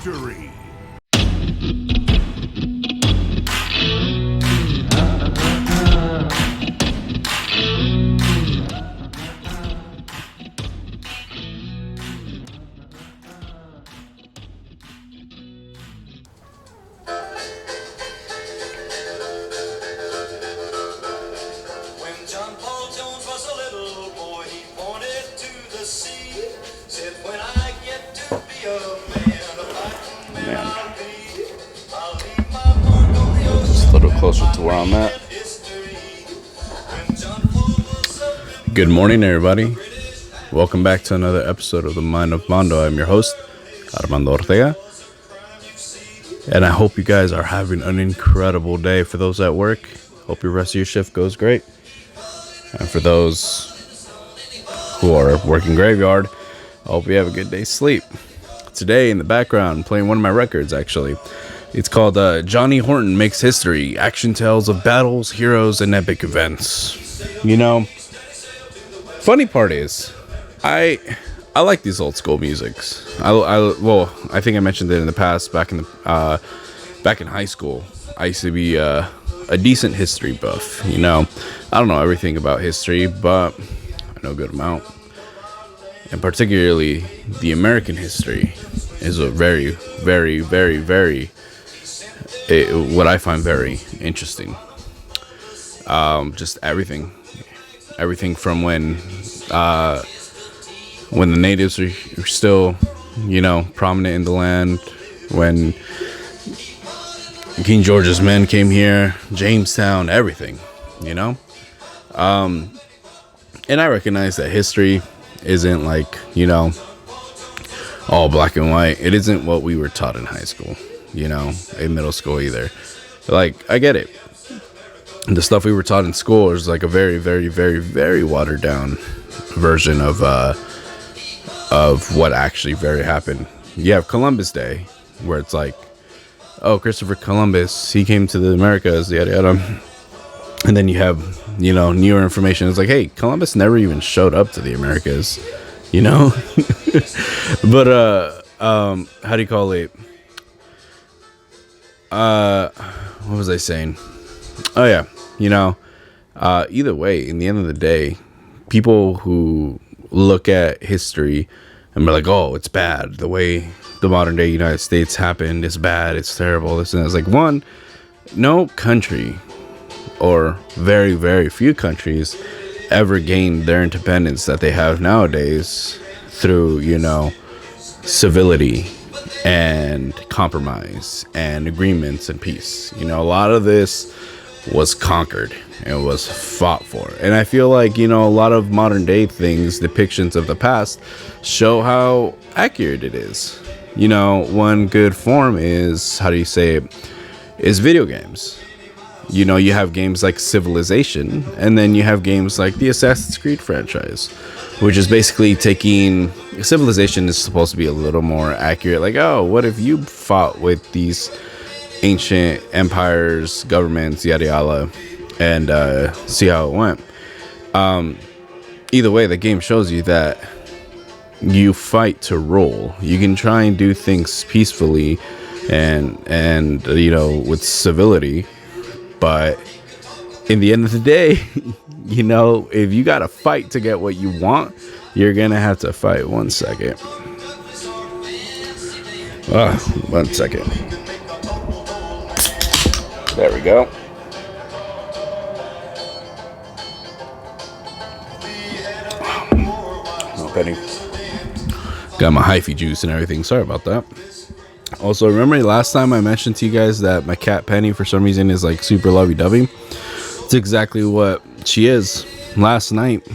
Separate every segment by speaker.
Speaker 1: victory.
Speaker 2: Closer to where I'm at. Good morning, everybody. Welcome back to another episode of the Mind of Mando. I'm your host, Armando Ortega, and I hope you guys are having an incredible day. For those at work, hope your rest of your shift goes great, and for those who are working graveyard, I hope you have a good day's sleep. Today, in the background, I'm playing one of my records, actually. It's called Johnny Horton Makes History, Action Tales of Battles, Heroes, and Epic Events. You know, funny part is, I like these old school musics. I think I mentioned it in the past, back in high school. I used to be a decent history buff, you know. I don't know everything about history, but I know a good amount. And particularly, the American history is a very, very, very, very... what I find very interesting. Just everything from when the natives were still, you know, prominent in the land, when King George's men came here, Jamestown, everything, you know. And I recognize that history isn't like, you know, all black and white. It isn't what we were taught in high school, you know, in middle school either. Like, I get it. The stuff we were taught in school is like a very, very, very, very watered down version of what actually very happened. You have Columbus Day, where it's like, oh, Christopher Columbus, he came to the Americas, yada yada. And then you have, you know, newer information. It's like, hey, Columbus never even showed up to the Americas, you know. But how do you call it? What was I saying? Oh yeah, you know, either way, in the end of the day, people who look at history and be like, oh, it's bad, the way the modern day United States happened is bad, it's terrible, this and that. It's like, one, no country, or very, very few countries, ever gained their independence that they have nowadays through, you know, civility and compromise and agreements and peace. You know, a lot of this was conquered and was fought for. And I feel like, you know, a lot of modern day things, depictions of the past, show how accurate it is. You know, one good form is, how do you say it, is video games. You know, you have games like Civilization, and then you have games like the Assassin's Creed franchise, which is basically taking... Civilization is supposed to be a little more accurate. Like, oh, what if you fought with these ancient empires, governments, yada yada, and see how it went. Either way, the game shows you that you fight to rule. You can try and do things peacefully and you know, with civility, but in the end of the day, you know, if you gotta fight to get what you want, you're gonna have to fight. 1 second. 1 second. There we go. Oh, Penny. Got my hyphy juice and everything. Sorry about that. Also, remember last time I mentioned to you guys that my cat Penny, for some reason, is like super lovey-dovey? It's exactly what she is. Last night,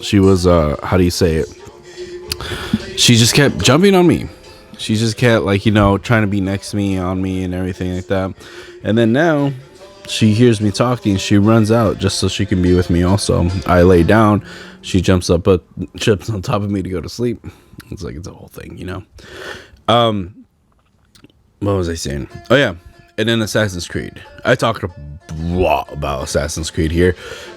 Speaker 2: she was, how do you say it? She just kept jumping on me. She just kept, like, you know, trying to be next to me, on me, and everything like that. And then now, she hears me talking. She runs out just so she can be with me also. I lay down. She jumps on top of me to go to sleep. It's like, it's a whole thing, you know? What was I saying? Oh, yeah. And then Assassin's Creed. I talked a lot about Assassin's Creed here,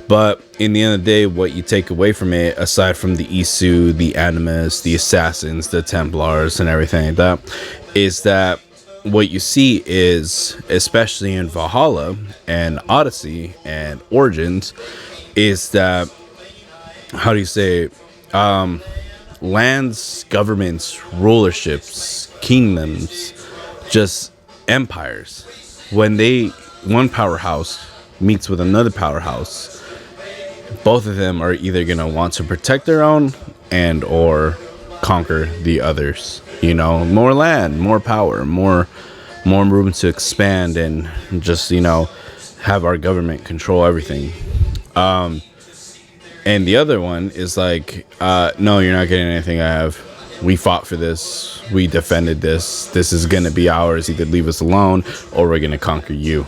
Speaker 2: but in the end of the day, what you take away from it, aside from the Isu, the Animus, the Assassins, the Templars, and everything like that, is that what you see is, especially in Valhalla and Odyssey and Origins, is that, how do you say, lands, governments, rulerships, kingdoms, just empires, when one powerhouse meets with another powerhouse, both of them are either going to want to protect their own and or conquer the others. More land, more power, more room to expand, and just have our government control everything. And the other one is like, no, you're not getting anything I have. We fought for this. We defended this. This is going to be ours. Either leave us alone or we're going to conquer you.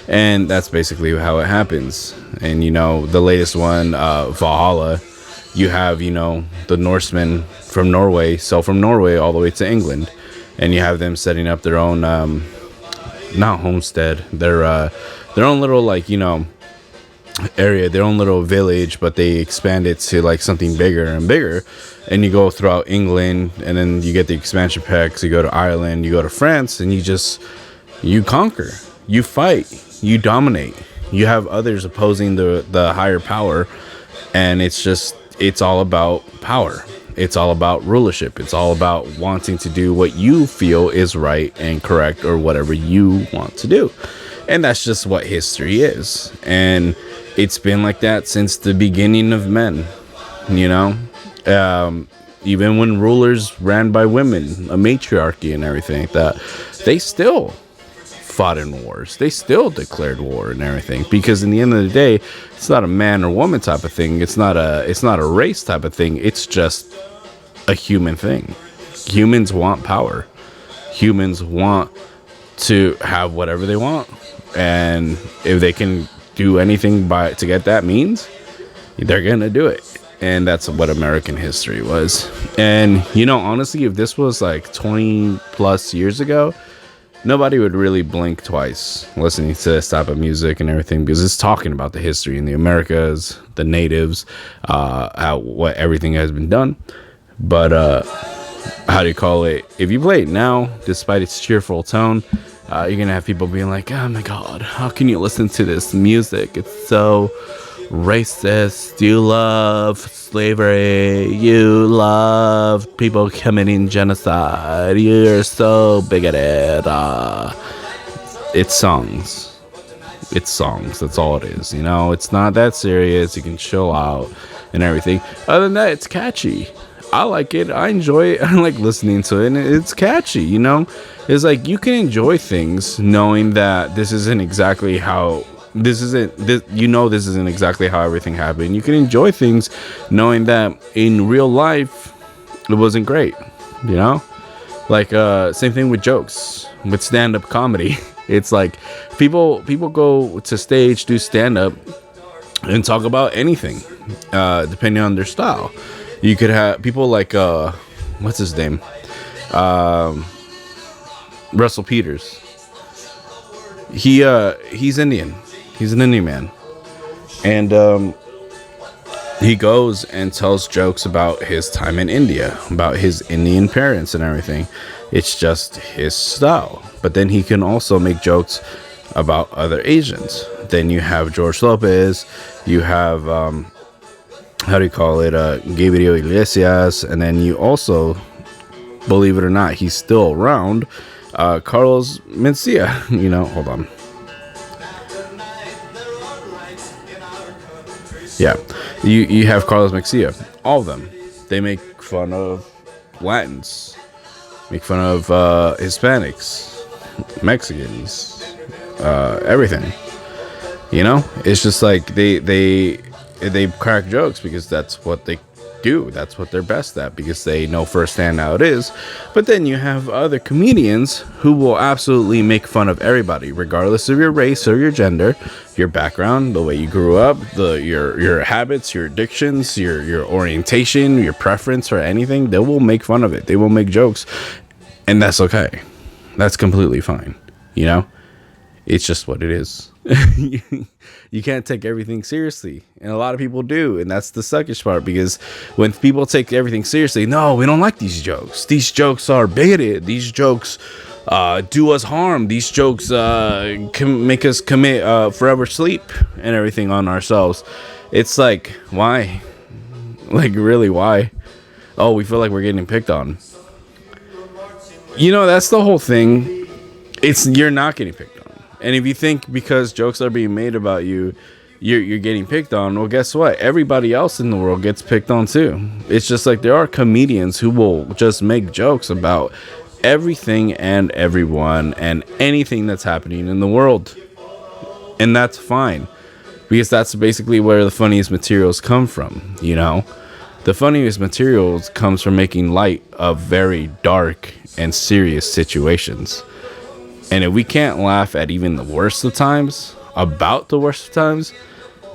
Speaker 2: And that's basically how it happens. And, the latest one, Valhalla, you have, the Norsemen from Norway, sail from Norway all the way to England. And you have them setting up their own, not homestead, their own little, area, their own little village, but they expand it to like something bigger and bigger. And you go throughout England, and then you get the expansion packs. You go to Ireland, you go to France, and you conquer, you fight, you dominate. You have others opposing the higher power, and it's all about power. It's all about rulership. It's all about wanting to do what you feel is right and correct, or whatever you want to do. And that's just what history is. And it's been like that since the beginning of men, even when rulers ran by women, a matriarchy and everything like that, they still fought in wars. They still declared war and everything, because in the end of the day, it's not a man or woman type of thing. It's not a race type of thing. It's just a human thing. Humans want power. Humans want to have whatever they want. And if they can do anything to get that means, they're gonna do it. And that's what American history was. And honestly, if this was like 20 plus years ago, nobody would really blink twice listening to this type of music and everything, because it's talking about the history in the Americas, the natives, what everything has been done. But how do you call it, if you play it now, despite its cheerful tone, you're gonna have people being like, oh my god, how can you listen to this music? It's so racist. You love slavery. You love people committing genocide. You're so bigoted. It's songs. That's all it is. It's not that serious. You can chill out and everything. Other than that, it's catchy. I like it. I enjoy it. I like listening to it, and it's catchy. It's like you can enjoy things knowing that this isn't exactly how this isn't exactly how everything happened. You can enjoy things knowing that in real life it wasn't great. Like same thing with jokes, with stand-up comedy. It's like people go to stage, do stand-up, and talk about anything, depending on their style. You could have people like what's his name, Russell Peters. He's Indian. He's an Indian man, and he goes and tells jokes about his time in India, about his Indian parents and everything. It's just his style. But then he can also make jokes about other Asians. Then you have George Lopez. You have how do you call it, Gabriel Iglesias, and then you also, believe it or not, he's still around, Carlos Mencia. Hold on. Yeah, you have Carlos Mencia. All of them, they make fun of Latins, make fun of Hispanics, Mexicans, everything. It's just like they crack jokes because that's what they do. That's what they're best at, because they know firsthand how it is. But then you have other comedians who will absolutely make fun of everybody, regardless of your race or your gender, your background, the way you grew up, your habits, your addictions, your orientation, your preference, or anything. They will make fun of it. They will make jokes, and that's okay. That's completely fine. It's just what it is. You can't take everything seriously, and a lot of people do, and that's the suckish part, because when people take everything seriously, no, we don't like these jokes. These jokes are bigoted. These jokes do us harm. These jokes can make us commit forever sleep and everything on ourselves. It's like, why? Like, really, why? Oh, we feel like we're getting picked on. That's the whole thing. You're not getting picked on. And if you think because jokes are being made about you, you're getting picked on, well, guess what? Everybody else in the world gets picked on too. It's just like there are comedians who will just make jokes about everything and everyone and anything that's happening in the world. And that's fine, because that's basically where the funniest materials come from, The funniest materials comes from making light of very dark and serious situations. And if we can't laugh at even the worst of times, about the worst of times,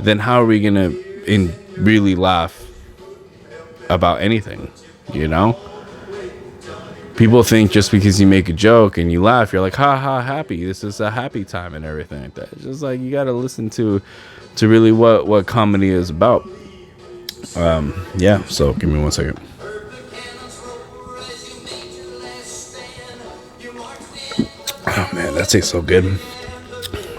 Speaker 2: then how are we going to really laugh about anything, People think just because you make a joke and you laugh, you're like, ha ha, happy. This is a happy time and everything like that. It's just like, you got to listen to really what comedy is about. Yeah, so give me 1 second. Oh man, that tastes so good.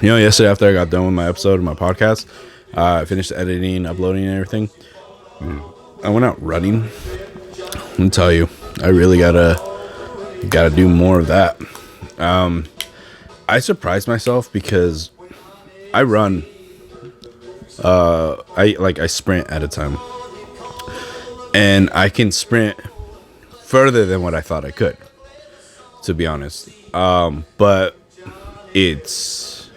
Speaker 2: Yesterday after I got done with my episode of my podcast, I finished editing, uploading, and everything. I went out running. Let me tell you, I really gotta do more of that. I surprised myself because I run. I sprint at a time, and I can sprint further than what I thought I could, to be honest. But it's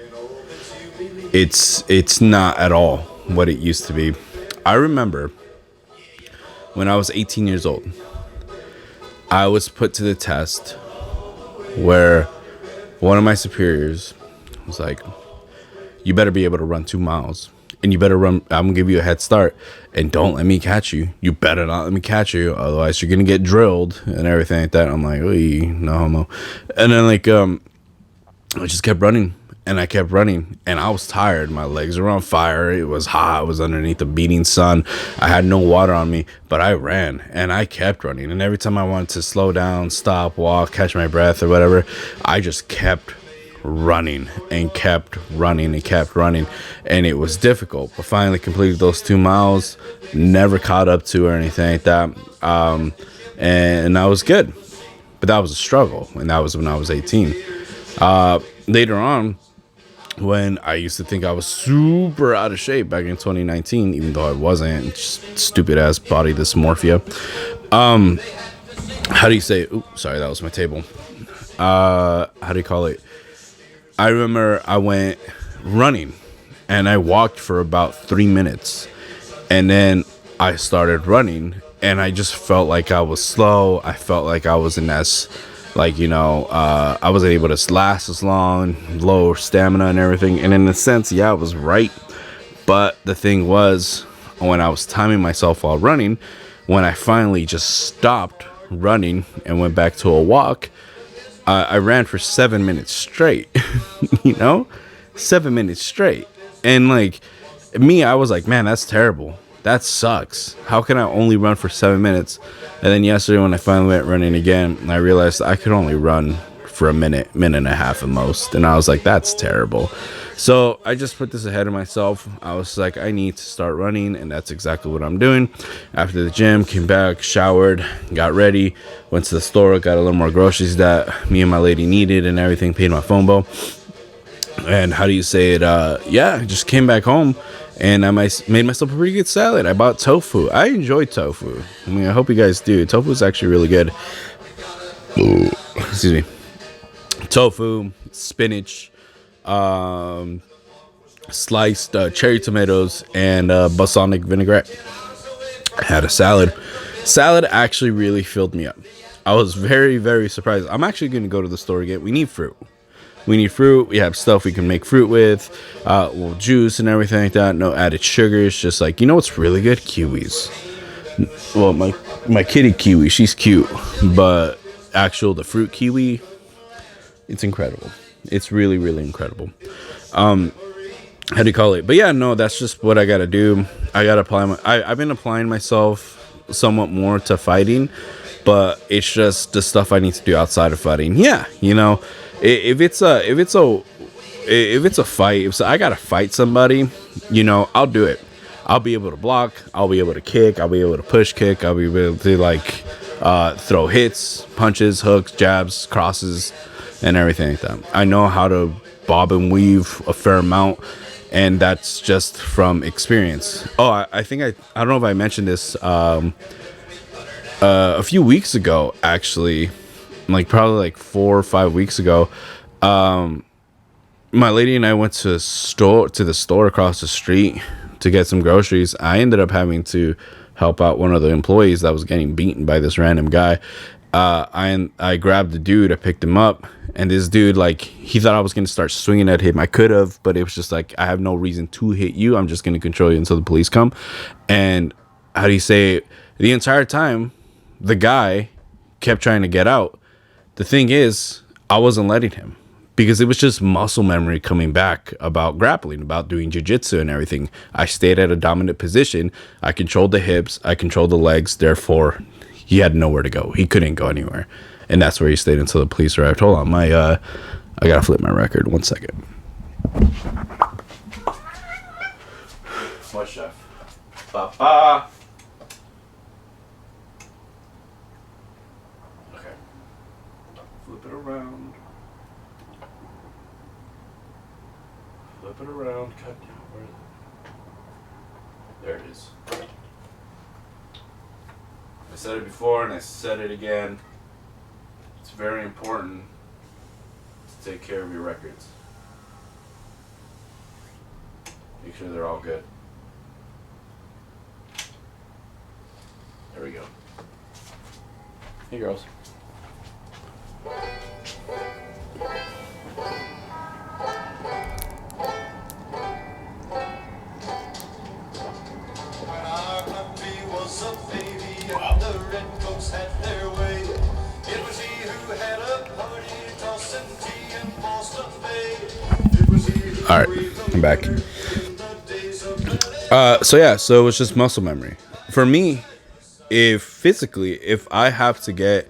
Speaker 2: not at all what it used to be. I remember when I was 18 years old, I was put to the test where one of my superiors was like, you better be able to run 2 miles, and you better run. I'm gonna give you a head start, and don't let me catch you. You better not let me catch you, otherwise you're gonna get drilled and everything like that. I'm like, no homo. And then I just kept running, and I kept running, and I was tired. My legs were on fire. It was hot. I was underneath the beating sun. I had no water on me, but I ran, and I kept running. And every time I wanted to slow down, stop, walk, catch my breath or whatever, I just kept running and kept running and kept running. And it was difficult, but finally completed those 2 miles, never caught up to or anything like that. And I was good, but that was a struggle. And that was when I was 18. Later on, when I used to think I was super out of shape back in 2019, even though I wasn't, just stupid ass body dysmorphia. How do you say? Oops, sorry, that was my table. How do you call it? I remember I went running, and I walked for about 3 minutes, and then I started running, and I just felt like I was slow. I felt like I wasn't as, I wasn't able to last as long, low stamina and everything. And in a sense, yeah, I was right. But the thing was, when I was timing myself while running, when I finally just stopped running and went back to a walk, I ran for 7 minutes straight, 7 minutes straight. And I was like, man, that's terrible. That sucks. How can I only run for 7 minutes? And then yesterday when I finally went running again, I realized I could only run for a minute and a half at most. And I was like, that's terrible. So I just put this ahead of myself. I was like, I need to start running. And that's exactly what I'm doing. After the gym, came back, showered, got ready, went to the store, got a little more groceries that me and my lady needed and everything, paid my phone bill. And how do you say it? I just came back home. And I made myself a pretty good salad. I bought tofu. I enjoy tofu. I hope you guys do. Tofu is actually really good. Excuse me. Tofu, spinach, sliced cherry tomatoes, and balsamic vinaigrette. I had a salad. Salad actually really filled me up. I was very, very surprised. I'm actually going to go to the store again. We need fruit. We have stuff we can make fruit with, juice and everything like that. No added sugars. Just what's really good? Kiwis. Well, my kitty kiwi, she's cute, but the fruit kiwi, it's incredible. It's really, really incredible. How do you call it? But yeah, no, that's just what I gotta do. I gotta I've been applying myself somewhat more to fighting, but it's just the stuff I need to do outside of fighting. Yeah, if it's a fight, if I gotta fight somebody, I'll do it. I'll be able to block. I'll be able to kick. I'll be able to push kick. I'll be able to throw hits, punches, hooks, jabs, crosses, and everything like that. I know how to bob and weave a fair amount, and that's just from experience. Oh, I think I don't know if I mentioned this a few weeks ago, actually, like probably like 4 or 5 weeks ago. My lady and I went to the store across the street to get some groceries. I ended up having to help out one of the employees that was getting beaten by this random guy. I grabbed the dude, I picked him up, and this dude, like, he thought I was going to start swinging at him. I could have, but it was just like, I have no reason to hit you. I'm just going to control you until the police come. And how do you say it? The entire time, the guy kept trying to get out. The thing is, I wasn't letting him, because it was just muscle memory coming back about grappling, about doing jiu-jitsu and everything. I stayed at a dominant position. I controlled the hips. I controlled the legs. Therefore, he had nowhere to go. He couldn't go anywhere. And that's where he stayed until the police arrived. Hold on. I got to flip my record. 1 second. What, chef? Papa. Okay. Flip it around. Flip it around. Cut down. Where is it? There it is. I said it before and I said it again. It's very important to take care of your records. Make sure they're all good. There we go. Hey, girls. All right, I'm back. So it was just muscle memory. For me, if I have to get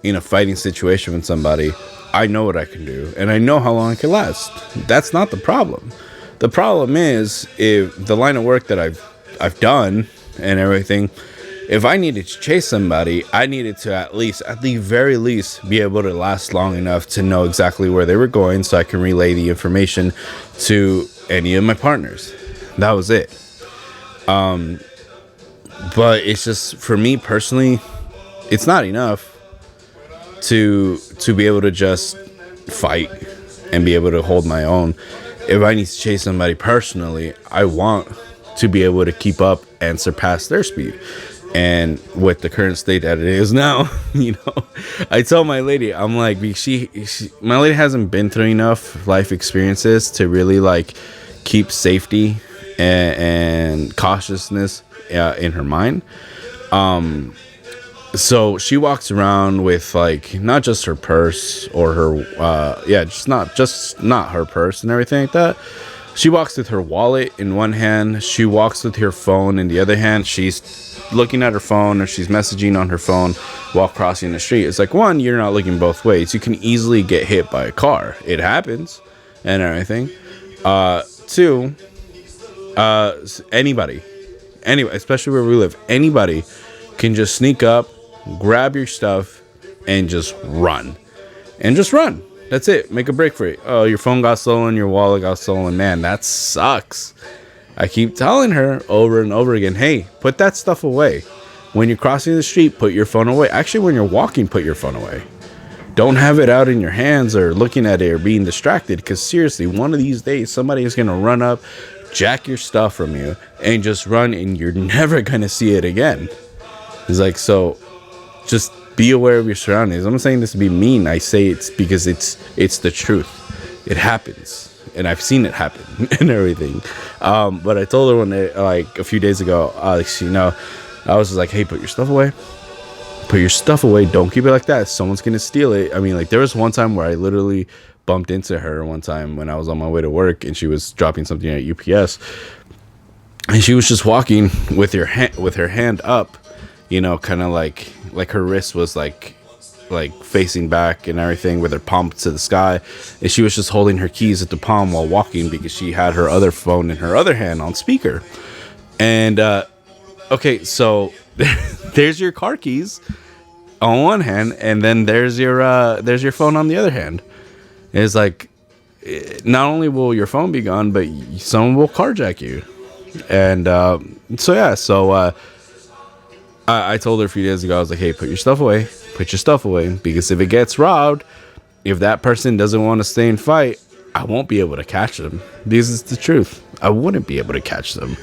Speaker 2: in a fighting situation with somebody, I know what I can do, and I know how long it can last. That's not the problem. The problem is, if the line of work that I've done and everything, if I needed to chase somebody, I needed to at the very least, be able to last long enough to know exactly where they were going, so I can relay the information to any of my partners. That was it. But it's just, for me personally, it's not enough to be able to just fight and be able to hold my own. If I need to chase somebody personally, I want to be able to keep up and surpass their speed. And with the current state that it is now, I tell my lady, I'm like, my lady hasn't been through enough life experiences to really like keep safety and cautiousness in her mind. So she walks around with like not just her purse or her just not her purse and everything like that. She walks with her wallet in one hand. She walks with her phone in the other hand. She's looking at her phone, or she's messaging on her phone while crossing the street. It's like, one, you're not looking both ways. You can easily get hit by a car. It happens and everything. Two, anybody, especially where we live, anybody can just sneak up, grab your stuff, and just run. That's it. Make a break for it. Oh, your phone got stolen, your wallet got stolen. Man, that sucks. I keep telling her over and over again, hey, put that stuff away. When you're crossing the street, put your phone away. Actually, when you're walking, put your phone away. Don't have it out in your hands or looking at it or being distracted, because seriously, one of these days, somebody is going to run up, jack your stuff from you, and just run, and you're never going to see it again. It's like, so just be aware of your surroundings. I'm not saying this to be mean. I say it's because it's the truth. It happens. And I've seen it happen and everything. But I told her like a few days ago, Alex, I was just like, hey, put your stuff away. Put your stuff away. Don't keep it like that. Someone's going to steal it. I mean, like, there was one time where I literally bumped into her one time when I was on my way to work, and she was dropping something at UPS, and she was just walking with her hand up, you know, kind of like her wrist was like facing back and everything, with her palm to the sky, and she was just holding her keys at the palm while walking because she had her other phone in her other hand on speaker. And okay, so there's your car keys on one hand, and then there's your phone on the other hand. It's like, not only will your phone be gone, but someone will carjack you. And I told her a few days ago, I was like, hey, put your stuff away, because if it gets robbed, if that person doesn't want to stay and fight, I won't be able to catch them. This is the truth. I wouldn't be able to catch them.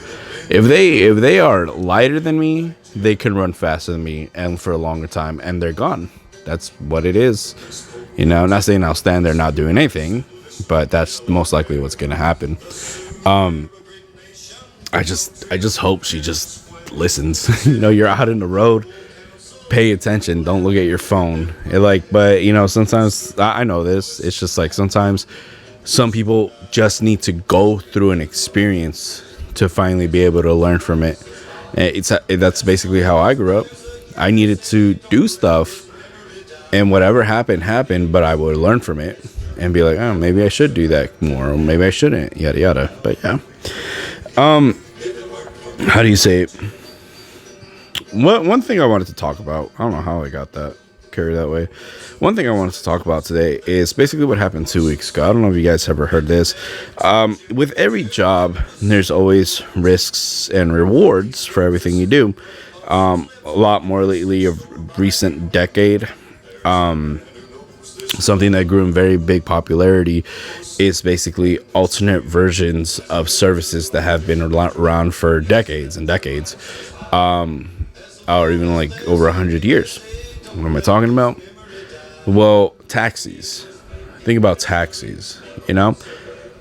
Speaker 2: If they are lighter than me, they can run faster than me and for a longer time, and they're gone. That's what it is. You know, I'm not saying I'll stand there not doing anything, but that's most likely what's going to happen. I just hope she just listens. You know, you're out in the road, pay attention, don't look at your phone. But you know, sometimes I know this, it's just like sometimes some people just need to go through an experience to finally be able to learn from it. That's basically how I grew up. I needed to do stuff, and whatever happened, but I would learn from it and be like, oh, maybe I should do that more, or maybe I shouldn't, yada yada. But yeah, how do you say it? One thing I wanted to talk about, I don't know how I got that carried that way. One thing I wanted to talk about today is basically what happened 2 weeks ago. I don't know if you guys ever heard this. With every job, there's always risks and rewards for everything you do. A lot more lately, of recent decade, something that grew in very big popularity is basically alternate versions of services that have been around for decades and decades, or even like over 100 years. What am I talking about? Well, taxis. Think about taxis. You know,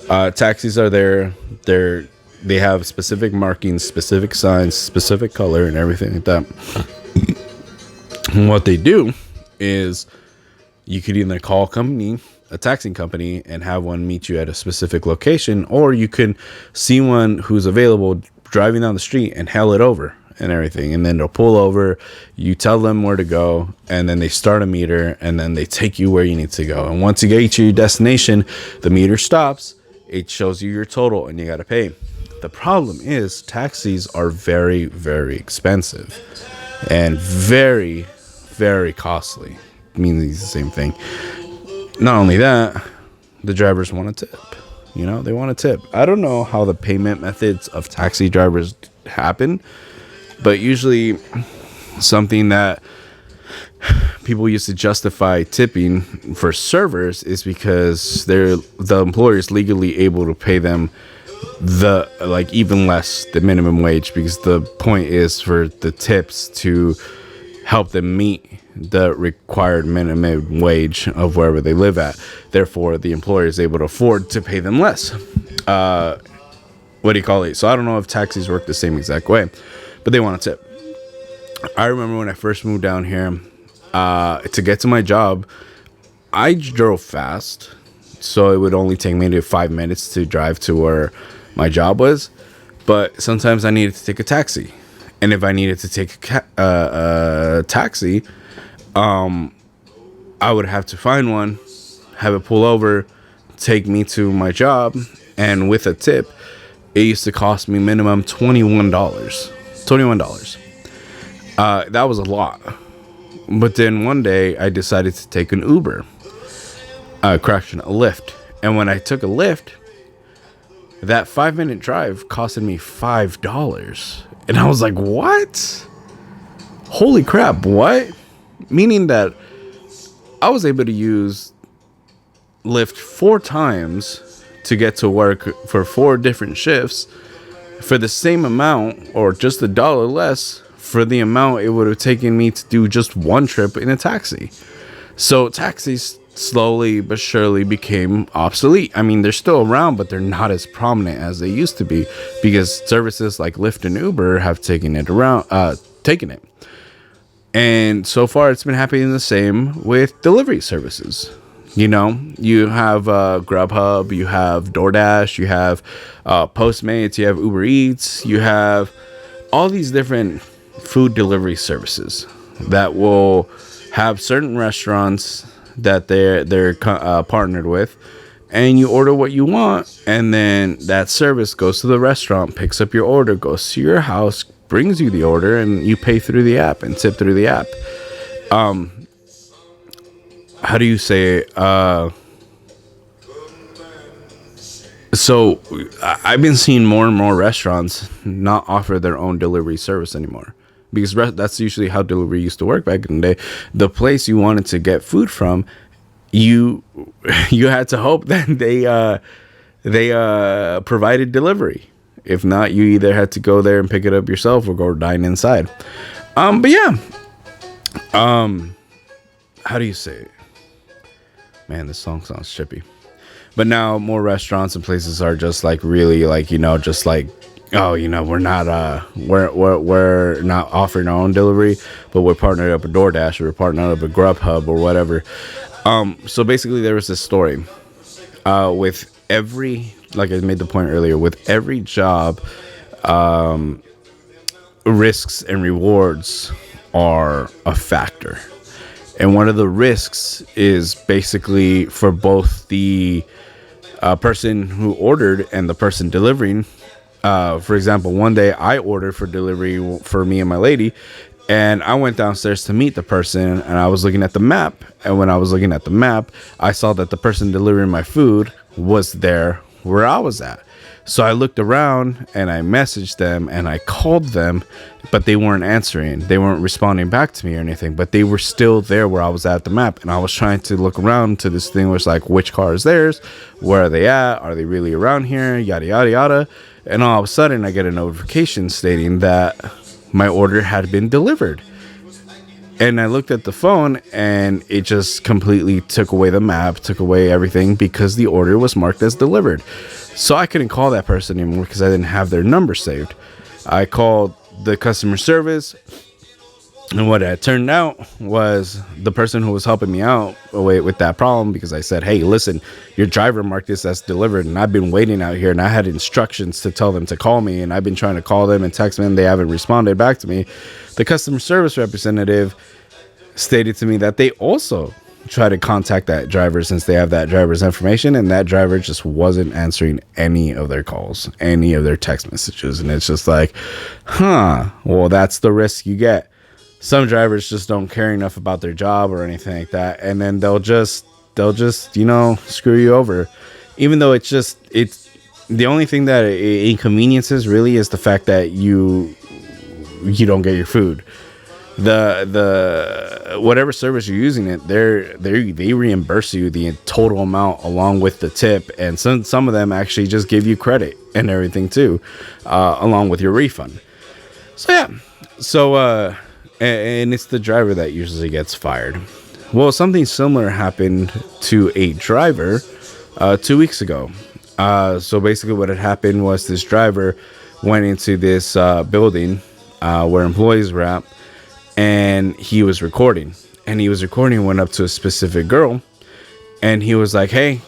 Speaker 2: taxis are there. They have specific markings, specific signs, specific color, and everything like that. And what they do is, you could either call a taxi company, and have one meet you at a specific location, or you can see one who's available driving down the street and hail it over and everything. And then they'll pull over, you tell them where to go, and then they start a meter, and then they take you where you need to go. And once you get to your destination, the meter stops, it shows you your total, and you got to pay. The problem is taxis are very, very expensive and very, very costly. Means the same thing. Not only that, the drivers want a tip. You know, they want a tip. I don't know how the payment methods of taxi drivers happen, but usually something that people used to justify tipping for servers is because the employer is legally able to pay them even less the minimum wage, because the point is for the tips to help them meet the required minimum wage of wherever they live at. Therefore, the employer is able to afford to pay them less. What do you call it? So I don't know if taxis work the same exact way, but they want a tip. I remember when I first moved down here, to get to my job, I drove fast, so it would only take me 5 minutes to drive to where my job was. But sometimes I needed to take a taxi, and if I needed to take a taxi, I would have to find one, have it pull over, take me to my job, and with a tip, it used to cost me minimum $21. That was a lot. But then one day I decided to take an Uber, a Lyft. And when I took a Lyft, that 5-minute drive costed me $5. And I was like, what? Holy crap, what? Meaning that I was able to use Lyft 4 times to get to work for 4 different shifts for the same amount, or just $1 less for the amount it would have taken me to do just one trip in a taxi. So taxis slowly but surely became obsolete. I mean, they're still around, but they're not as prominent as they used to be, because services like Lyft and Uber have taken it. And so far, it's been happening the same with delivery services. You know, you have Grubhub, you have DoorDash, you have Postmates, you have Uber Eats, you have all these different food delivery services that will have certain restaurants that they're partnered with, and you order what you want, and then that service goes to the restaurant, picks up your order, goes to your house, brings you the order, and you pay through the app and tip through the app. How do you say it? So I've been seeing more and more restaurants not offer their own delivery service anymore, because that's usually how delivery used to work back in the day. The place you wanted to get food from, you had to hope that they provided delivery. If not, you either had to go there and pick it up yourself or go dine inside. But yeah. How do you say it? Man, this song sounds chippy. But now more restaurants and places are just like really like, you know, just like, oh, you know, we're not offering our own delivery, but we're partnered up with DoorDash, or we're partnered up with Grubhub or whatever. So basically there was this story with every, like I made the point earlier, with every job, risks and rewards are a factor. And one of the risks is basically for both the person who ordered and the person delivering. For example, one day I ordered for delivery for me and my lady, and I went downstairs to meet the person, and I was looking at the map. And when I was looking at the map, I saw that the person delivering my food was there where I was at. So I looked around and I messaged them and I called them, but they weren't answering. They weren't responding back to me or anything, but they were still there where I was at the map. And I was trying to look around to this thing, was like, which car is theirs? Where are they at? Are they really around here? Yada, yada, yada. And all of a sudden I get a notification stating that my order had been delivered. And I looked at the phone and it just completely took away the map, took away everything, because the order was marked as delivered. So I couldn't call that person anymore because I didn't have their number saved. I called the customer service, and what it turned out was the person who was helping me out with that problem, because I said, hey, listen, your driver marked this as delivered, and I've been waiting out here, and I had instructions to tell them to call me, and I've been trying to call them and text them. They haven't responded back to me. The customer service representative stated to me that they also try to contact that driver since they have that driver's information, and that driver just wasn't answering any of their calls, any of their text messages. And it's just like, well, that's the risk you get. Some drivers just don't care enough about their job or anything like that, and then they'll just you know, screw you over. Even though it's the only thing that inconveniences really is the fact that you don't get your food. The whatever service you're using it, they reimburse you the total amount along with the tip, and some of them actually just give you credit and everything too, along with your refund. So yeah, and it's the driver that usually gets fired. Well, something similar happened to a driver 2 weeks ago. So basically what had happened was this driver went into this building where employees were at, and he was recording. And he was recording, went up to a specific girl, and he was like, hey,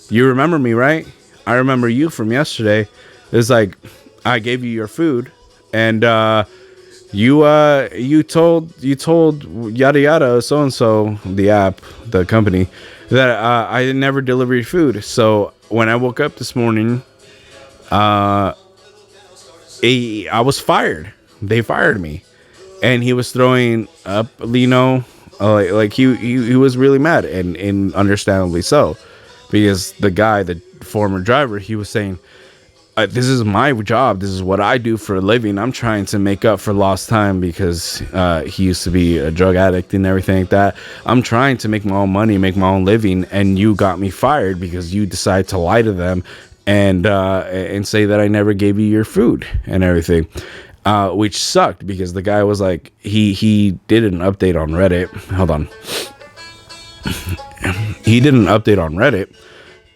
Speaker 2: you remember me, right? I remember you from yesterday. It's like, I gave you your food, and you told yada yada so and so, the app, the company, that I never deliver your food. So when I woke up this morning, I was fired. They fired me. And he was throwing up, you know, like he was really mad, and understandably so, because the guy, the former driver, he was saying, this is my job. This is what I do for a living. I'm trying to make up for lost time, because he used to be a drug addict and everything like that. I'm trying to make my own money, make my own living, and you got me fired because you decided to lie to them and say that I never gave you your food and everything. Which sucked, because the guy was like, he did an update on Reddit. Hold on. He did an update on Reddit,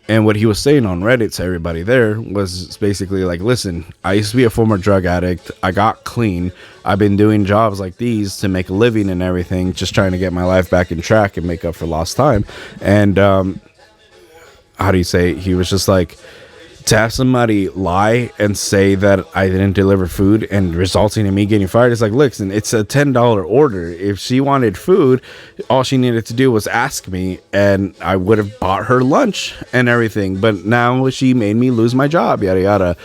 Speaker 2: And what he was saying on Reddit to everybody there was basically like, listen, I used to be a former drug addict. I got clean. I've been doing jobs like these to make a living and everything, just trying to get my life back in track and make up for lost time. And how do you say it? He was just like, to have somebody lie and say that I didn't deliver food and resulting in me getting fired, it's like, listen, it's a $10 order. If she wanted food, all she needed to do was ask me, and I would have bought her lunch and everything. But now she made me lose my job, yada yada.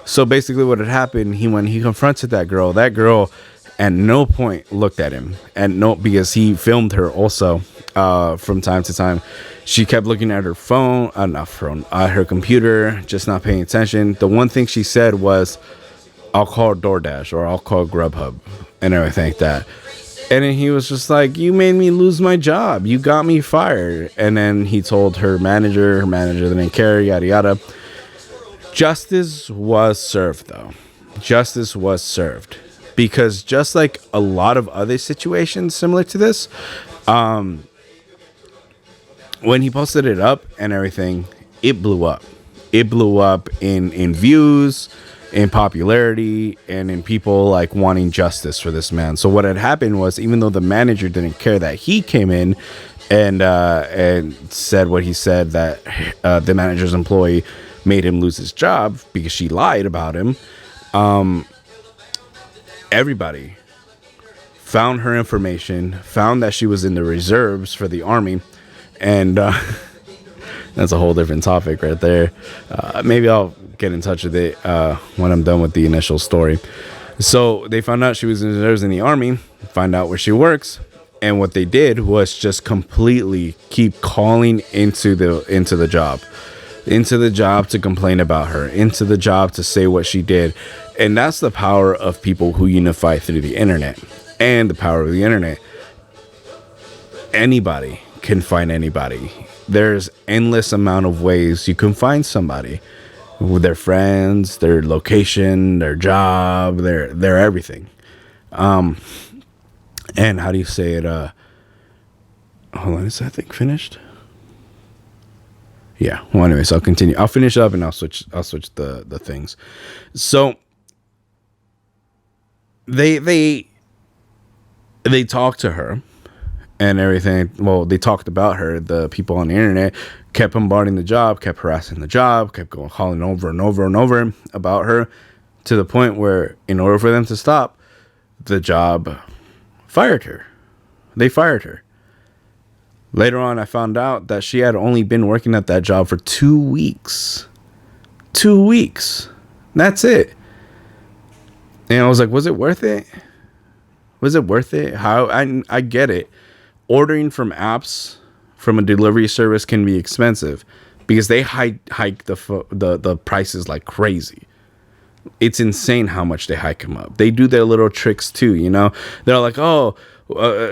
Speaker 2: So basically, what had happened, when he confronted that girl at no point looked at him, and no, because he filmed her also from time to time. She kept looking at her phone, her computer, just not paying attention. The one thing she said was, I'll call DoorDash or I'll call Grubhub and everything like that. And then he was just like, you made me lose my job. You got me fired. And then he told her manager didn't care, yada, yada. Justice was served, though. Justice was served. Because just like a lot of other situations similar to this, when he posted it up and everything, it blew up. It blew up in views, in popularity, and in people like wanting justice for this man. So what had happened was, even though the manager didn't care that he came in and said what he said, that the manager's employee made him lose his job because she lied about him, everybody found her information, found that she was in the reserves for the army. And that's a whole different topic right there. Maybe I'll get in touch with it when I'm done with the initial story. So they found out she was in reserves in the army, find out where she works. And what they did was just completely keep calling into the job to complain about her, into the job to say what she did. And that's the power of people who unify through the internet. And the power of the internet. Anybody can find anybody. There's endless amount of ways you can find somebody with their friends, their location, their job, their everything. And how do you say it? Hold on, is that thing finished? Yeah. Well, anyways, I'll continue. I'll finish up and I'll switch the things. So they talked to her and everything. Well, they talked about her. The people on the internet kept bombarding the job, kept harassing the job, kept calling over and over and over about her, to the point where, in order for them to stop, the job fired her. They fired her. Later on, I found out that she had only been working at that job for 2 weeks. 2 weeks. That's it. And I was like, was it worth it? Was it worth it? How? I get it. Ordering from apps, from a delivery service, can be expensive because they hike the prices like crazy. It's insane how much they hike them up. They do their little tricks too, you know. They're like, oh,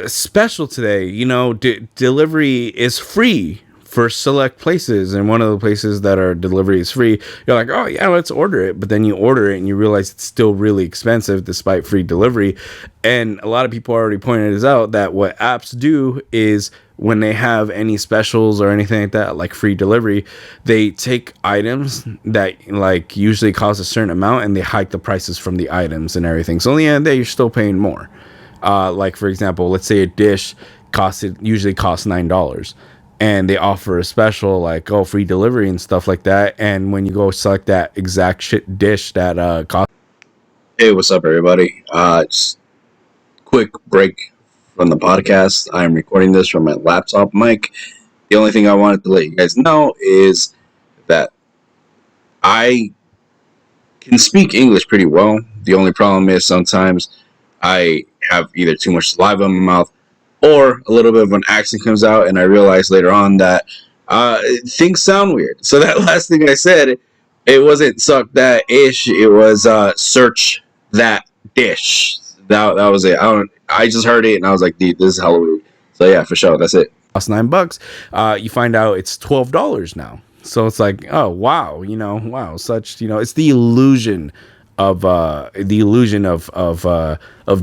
Speaker 2: special today, you know, delivery is free for select places, and one of the places that are delivery is free, you're like, oh yeah, let's order it. But then you order it and you realize it's still really expensive despite free delivery. And a lot of people already pointed this out, that what apps do is, when they have any specials or anything like that, like free delivery, they take items that like usually cost a certain amount and they hike the prices from the items and everything. So in the end of the day, you're still paying more. Like for example, let's say a dish usually costs $9, and they offer a special like, oh, free delivery and stuff like that. And when you go select that exact shit dish that costs.
Speaker 1: Hey, what's up, everybody? Just quick break from the podcast. I'm recording this from my laptop mic. The only thing I wanted to let you guys know is that I can speak English pretty well. The only problem is sometimes I have either too much saliva in my mouth or a little bit of an accent comes out, and I realize later on that things sound weird. So that last thing I said, it wasn't suck that ish, it was search that dish. That was it. I just heard it and I was like, dude, this is hella weird. So yeah, for sure, that's it.
Speaker 2: Cost $9. You find out it's $12 now. So it's like, oh wow, such, it's the illusion of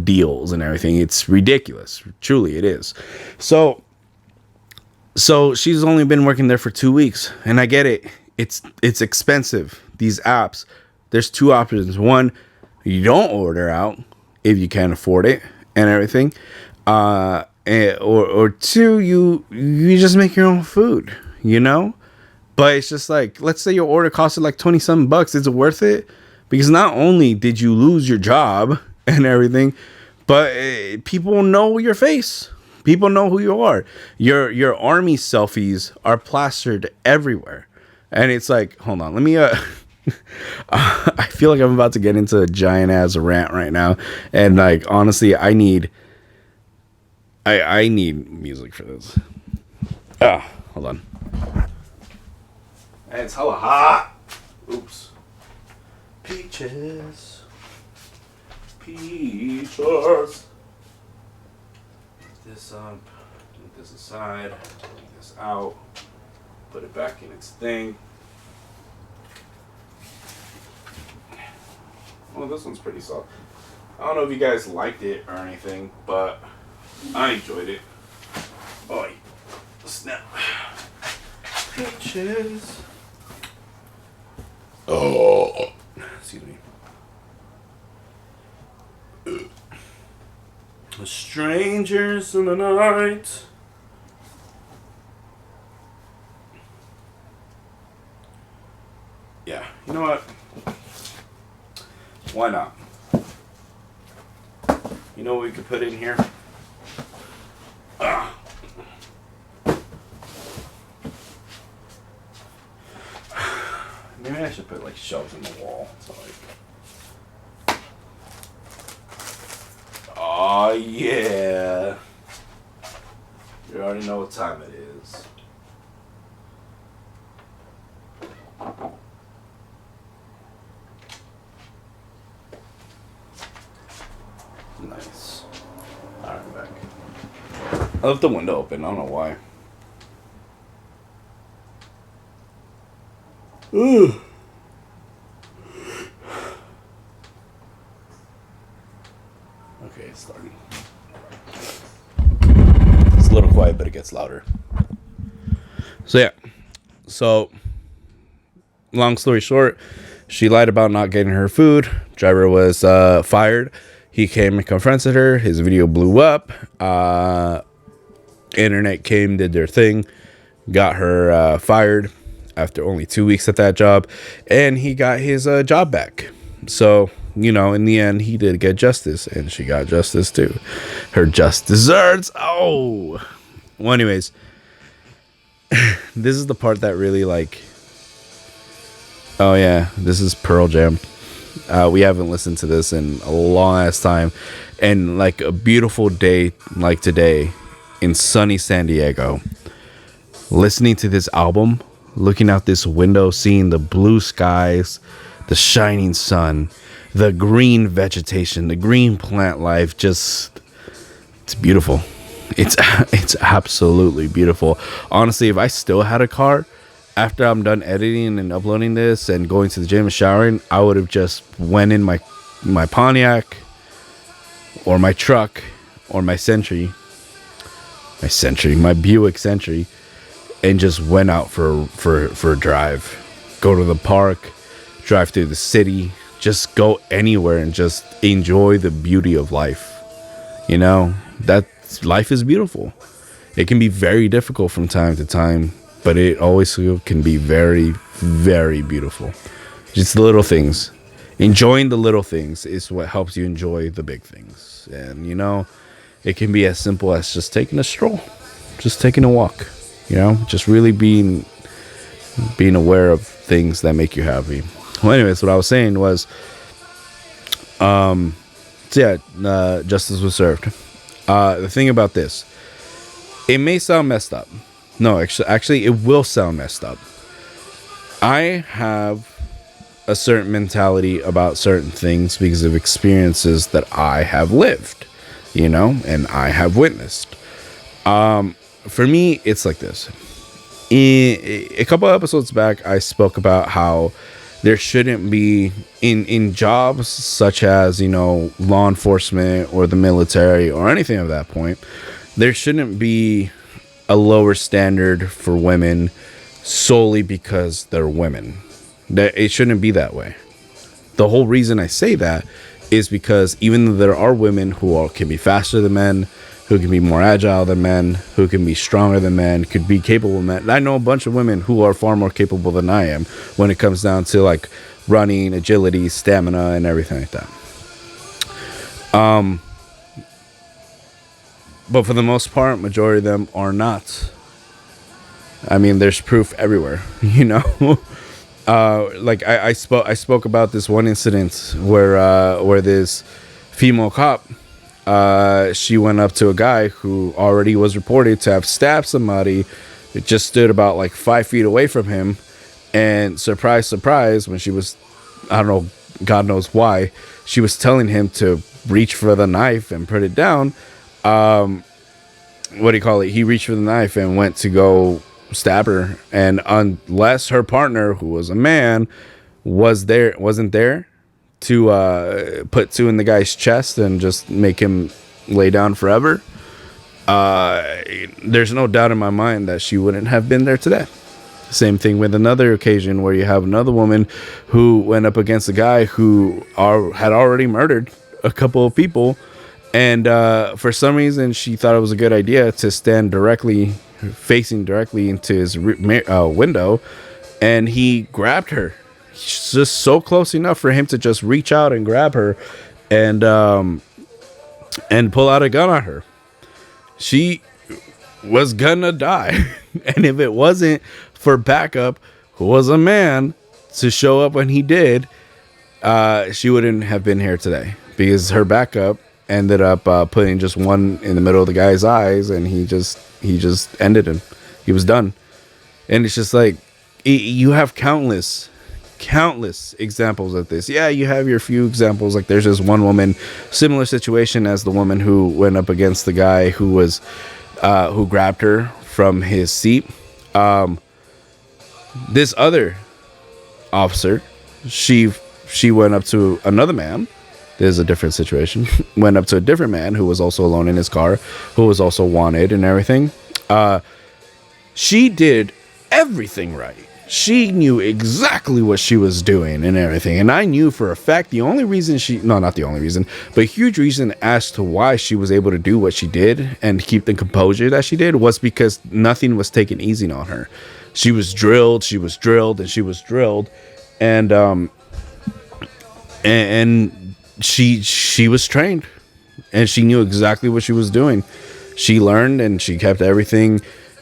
Speaker 2: deals and everything. It's ridiculous. Truly it is. So So she's only been working there for 2 weeks, and I get it. It's expensive. These apps. There's two options. One, you don't order out if you can't afford it and everything. Or two, you just make your own food. You know. But it's just like, let's say your order costed like 20 something bucks. Is it worth it? Because not only did you lose your job and everything, but people know your face. People know who you are. Your army selfies are plastered everywhere. And it's like, hold on, let me I feel like I'm about to get into a giant ass rant right now. And like honestly, I need music for this. Hold on. And it's hella hot. Oops. Peaches. Peaches. Put this up. Put this aside. Take this out. Put it back in its thing. Well, this one's pretty soft. I don't know if you guys liked it or anything, but I enjoyed it. Oh, snap. Peaches. Oh, excuse me. Strangers in the night. Yeah, you know what? Why not? You know what we could put in here? Maybe I should put like shelves in the wall. So like, oh yeah! You already know what time it is. Nice. Alright, I'm back. I left the window open. I don't know why. Ooh. Okay, it's starting. It's a little quiet, but it gets louder. So yeah. So, long story short, she lied about not getting her food. Driver was fired. He came and confronted her. His video blew up. Internet came, did their thing, got her fired after only 2 weeks at that job, and he got his job back. So, you know, in the end, he did get justice, and she got justice too. Her just desserts. Oh, well, anyways, this is the part that really like. Oh yeah, this is Pearl Jam. We haven't listened to this in a long ass time, and like a beautiful day like today in sunny San Diego, listening to this album, looking out this window, seeing the blue skies, the shining sun, the green vegetation, the green plant life, just it's beautiful. It's absolutely beautiful. Honestly, if I still had a car after I'm done editing and uploading this and going to the gym and showering, I would have just went in my Pontiac or my truck or my Buick Century, and just went out for a drive. Go to the park, drive through the city, just go anywhere and just enjoy the beauty of life. You know, that life is beautiful. It can be very difficult from time to time, but it always can be very, very beautiful. Just the little things. Enjoying the little things is what helps you enjoy the big things. And, you know, it can be as simple as just taking a stroll, just taking a walk, you know, just really being aware of things that make you happy. Well, anyways, what I was saying was, justice was served. The thing about this, it may sound messed up. No, actually, it will sound messed up. I have a certain mentality about certain things because of experiences that I have lived, you know, and I have witnessed. For me, it's like this. A couple of episodes back, I spoke about how there shouldn't be in jobs such as, you know, law enforcement or the military or anything of that point, there shouldn't be a lower standard for women solely because they're women. That it shouldn't be that way. The whole reason I say that is because even though there are women can be faster than men, who can be more agile than men, who can be stronger than men, could be capable of men. I know a bunch of women who are far more capable than I am when it comes down to like running, agility, stamina, and everything like that. But for the most part, majority of them are not. I mean, there's proof everywhere, you know. Like I spoke about this one incident where this female cop, she went up to a guy who already was reported to have stabbed somebody that just stood about like 5 feet away from him, and surprise, surprise, when she was, I don't know, God knows why, she was telling him to reach for the knife and put it down. What do you call it? He reached for the knife and went to go stab her, and unless her partner, who was a man, wasn't there to put two in the guy's chest and just make him lay down forever, there's no doubt in my mind that she wouldn't have been there today. Same thing with another occasion where you have another woman who went up against a guy who had already murdered a couple of people, and for some reason she thought it was a good idea to stand facing directly into his window, and he grabbed her just so close enough for him to just reach out and grab her and pull out a gun on her. She was gonna die. And if it wasn't for backup, who was a man, to show up when he did, she wouldn't have been here today, because her backup ended up putting just one in the middle of the guy's eyes, and he just ended him. He was done. And it's just like, you have countless examples of this. Yeah, you have your few examples. Like there's this one woman, similar situation as the woman who went up against the guy who was who grabbed her from his seat. This other officer, she went up to another man. There's a different situation. Went up to a different man who was also alone in his car, who was also wanted and everything. She did everything right. She knew exactly what she was doing and everything. And I knew for a fact the only reason not the only reason, but a huge reason as to why she was able to do what she did and keep the composure that she did was because nothing was taken easy on her. She was drilled, and she was drilled. And she was trained, and she knew exactly what she was doing. She learned, and she kept everything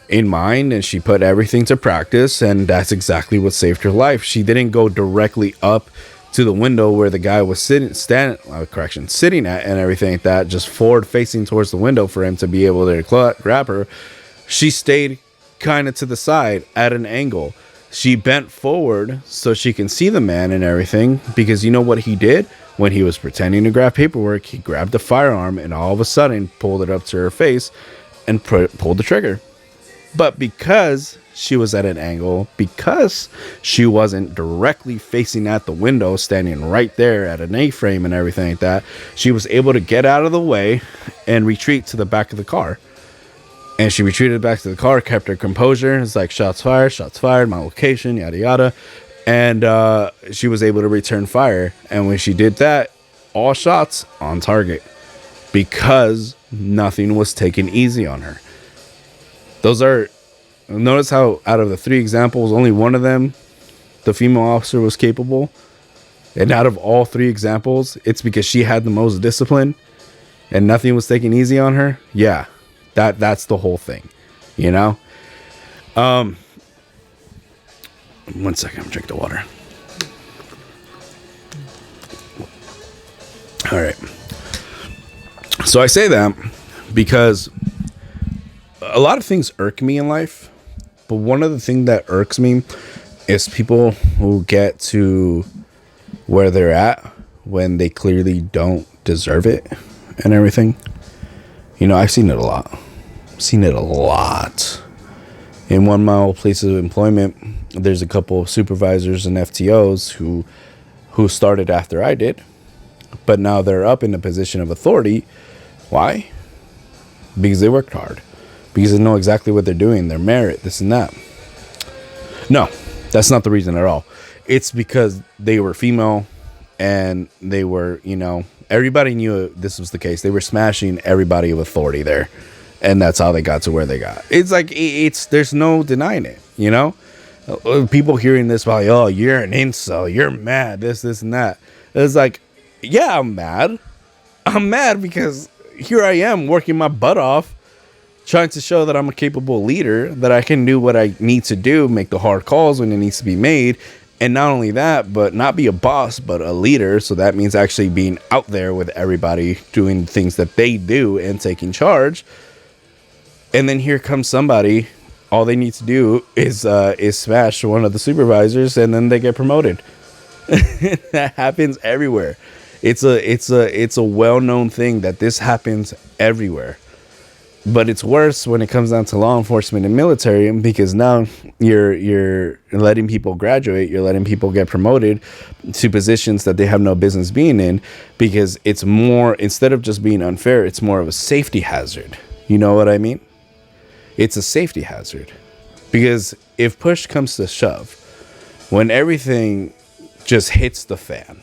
Speaker 2: in mind, and she put everything to practice, and that's exactly what saved her life. She didn't go directly up to the window where the guy was sitting at and everything like that, just forward facing towards the window for him to be able to grab her. She stayed kind of to the side at an angle. She bent forward so she can see the man and everything, because you know what he did? When he was pretending to grab paperwork, he grabbed the firearm and all of a sudden pulled it up to her face and pulled the trigger. But because she was at an angle, because she wasn't directly facing at the window, standing right there at an A-frame and everything like that, she was able to get out of the way and retreat to the back of the car. And she retreated back to the car, kept her composure. It's like, shots fired, my location, yada, yada. And she was able to return fire. And when she did that, all shots on target, because nothing was taken easy on her. Notice how out of the three examples, only one of them, the female officer, was capable. And out of all three examples, it's because she had the most discipline and nothing was taken easy on her. Yeah, that's the whole thing, you know? 1 second, I'm drink the water. All right. So I say that because a lot of things irk me in life, but one of the things that irks me is people who get to where they're at when they clearly don't deserve it and everything. You know, I've seen it a lot. In one of my old places of employment, there's a couple of supervisors and FTOs who started after I did, but now they're up in a position of authority. Why? Because they worked hard. because they know exactly what they're doing, their merit, this and that. No, that's not the reason at all. It's because they were female and they were, everybody knew this was the case. They were smashing everybody of authority there. And that's how they got to where they got. It's like, there's no denying it, People hearing this about, oh, you're an incel, you're mad, this, and that. It's like, yeah, I'm mad. I'm mad because here I am working my butt off, trying to show that I'm a capable leader, that I can do what I need to do, make the hard calls when it needs to be made. And not only that, but not be a boss, but a leader. So that means actually being out there with everybody, doing things that they do and taking charge. And then here comes somebody, all they need to do is smash one of the supervisors and then they get promoted. That happens everywhere. It's a well-known thing that this happens everywhere. But it's worse when it comes down to law enforcement and military, because now you're letting people graduate, you're letting people get promoted to positions that they have no business being in, because it's more, instead of just being unfair, it's more of a safety hazard. You know what I mean? It's a safety hazard. Because if push comes to shove, when everything just hits the fan,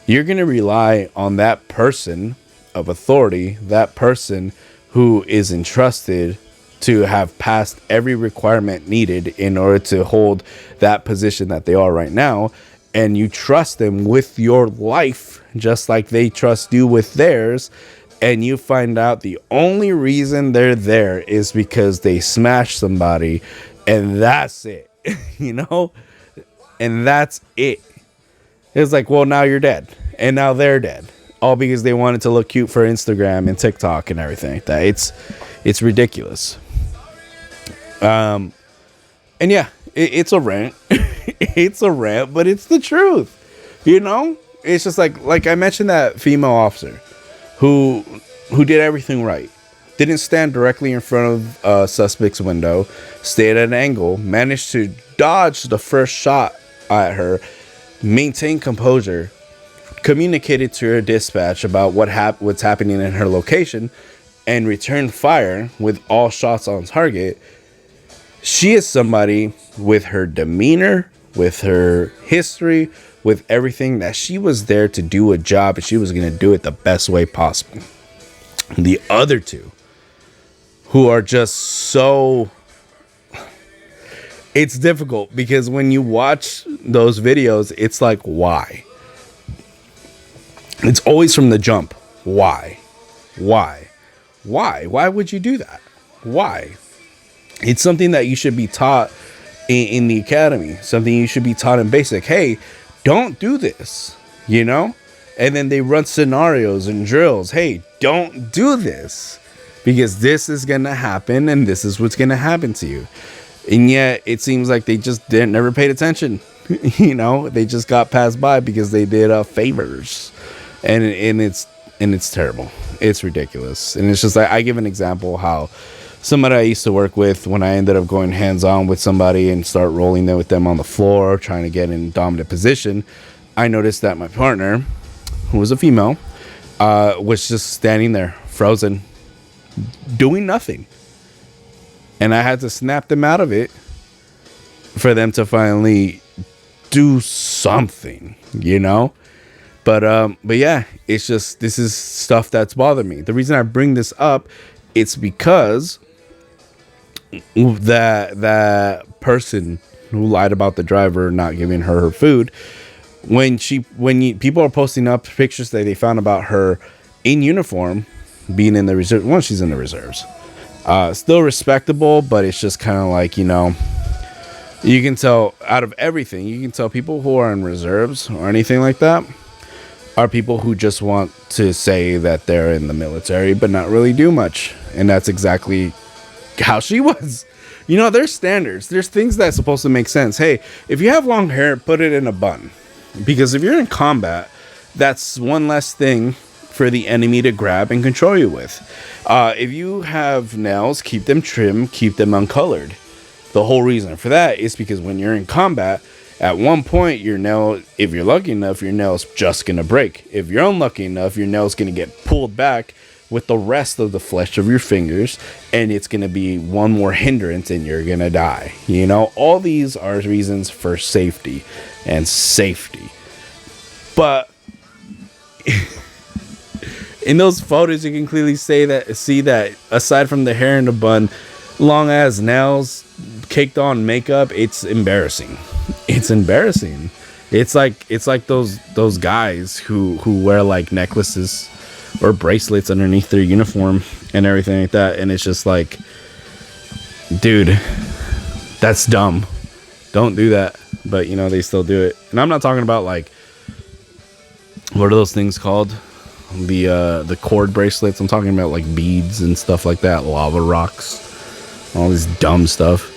Speaker 2: you're going to rely on that person of authority, that person who is entrusted to have passed every requirement needed in order to hold that position that they are right now. And you trust them with your life, just like they trust you with theirs. And you find out the only reason they're there is because they smashed somebody, and that's it, and that's it. It's like, well, now you're dead, and now they're dead, all because they wanted to look cute for Instagram and TikTok and everything like that. It's ridiculous. And yeah, it's a rant. It's a rant, but it's the truth. It's just like I mentioned, that female officer who did everything right. Didn't stand directly in front of a suspect's window, stayed at an angle, managed to dodge the first shot at her, maintain composure, communicated to her dispatch about what's happening in her location, and returned fire with all shots on target. She is somebody with her demeanor, with her history, with everything, that she was there to do a job and she was going to do it the best way possible. The other two, who are just so... It's difficult because when you watch those videos, it's like, why? It's always from the jump. Why? Why? Why? Why would you do that? Why? It's something that you should be taught in the academy. Something you should be taught in basic. Hey, don't do this, And then they run scenarios and drills. Hey, don't do this, because this is going to happen and this is what's going to happen to you. And yet it seems like they just never paid attention. They just got passed by because they did favors. And it's terrible. It's ridiculous. And it's just like, I give an example how somebody I used to work with, when I ended up going hands-on with somebody and start rolling there with them on the floor, trying to get in dominant position, I noticed that my partner, who was a female, was just standing there, frozen, doing nothing. And I had to snap them out of it for them to finally do something, But yeah, it's just, this is stuff that's bothered me. The reason I bring this up, it's because that person who lied about the driver not giving her food, people are posting up pictures that they found about her in uniform, being in the reserve. Well, she's in the reserves. Still respectable, but it's just kind of like, you can tell out of everything, you can tell people who are in reserves or anything like that are people who just want to say that they're in the military, but not really do much. And that's exactly how she was. There's standards. There's things that's supposed to make sense. Hey, if you have long hair, put it in a bun. Because if you're in combat, that's one less thing for the enemy to grab and control you with. If you have nails, keep them trim, keep them uncolored. The whole reason for that is because when you're in combat, at one point, your nail, if you're lucky enough, your nail's just going to break. If you're unlucky enough, your nail's going to get pulled back with the rest of the flesh of your fingers, and it's going to be one more hindrance and you're going to die. You know, all these are reasons for safety and safety. But in those photos, you can clearly see that aside from the hair in the bun, long ass nails, caked on makeup, it's embarrassing. It's embarrassing. It's like those guys who wear like necklaces or bracelets underneath their uniform and everything like that, and it's just like, dude, that's dumb. Don't do that. But you know, they still do it. And I'm not talking about like, what are those things called? The cord bracelets. I'm talking about like beads and stuff like that, lava rocks, all this dumb stuff.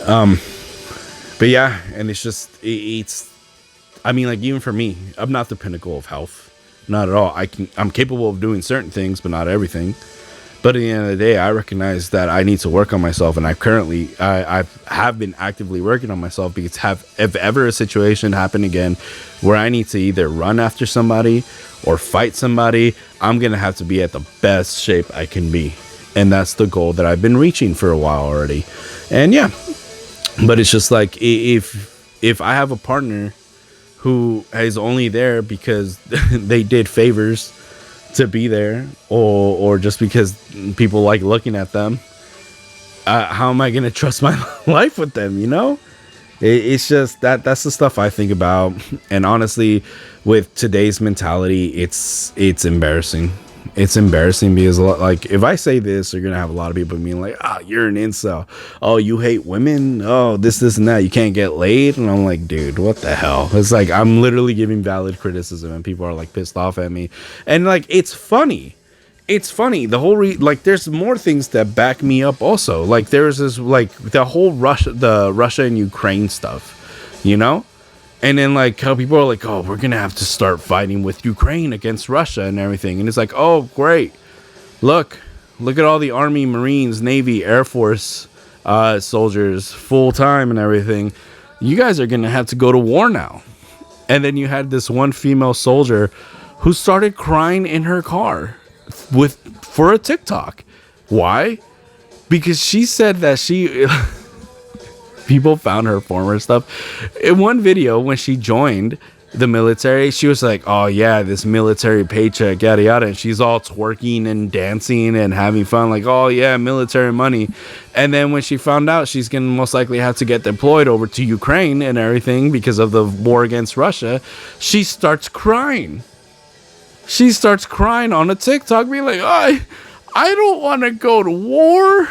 Speaker 2: But yeah, and it's I mean, like, even for me, I'm not the pinnacle of health, not at all. I'm capable of doing certain things, but not everything. But at the end of the day, I recognize that I need to work on myself, and I have been actively working on myself, because if ever a situation happen again where I need to either run after somebody or fight somebody, I'm gonna have to be at the best shape I can be, and that's the goal that I've been reaching for a while already. And yeah, but it's just like, if I have a partner who is only there because they did favors to be there, or just because people like looking at them, how am I gonna trust my life with them? You know, it's just that's the stuff I think about. And honestly, with today's mentality, it's embarrassing. It's embarrassing because, like, if I say this, you're gonna have a lot of people being like, you're an incel, oh, you hate women, oh, this and that, you can't get laid. And I'm like, dude, what the hell? It's like, I'm literally giving valid criticism and people are like pissed off at me. And like, it's funny the whole like, there's more things that back me up also. Like, there's this, like, the whole Russia and Ukraine stuff, you know. And then, like, how people are like, oh, we're going to have to start fighting with Ukraine against Russia and everything. And it's like, oh, great. Look at all the Army, Marines, Navy, Air Force soldiers, full time and everything. You guys are going to have to go to war now. And then you had this one female soldier who started crying in her car for a TikTok. Why? Because she said that people found her former stuff. In one video, when she joined the military, she was like, oh yeah, this military paycheck, yada yada, and she's all twerking and dancing and having fun, like, oh yeah, military money. And then when she found out she's gonna most likely have to get deployed over to Ukraine and everything because of the war against Russia, she starts crying. She starts crying on a TikTok, being like, I don't want to go to war,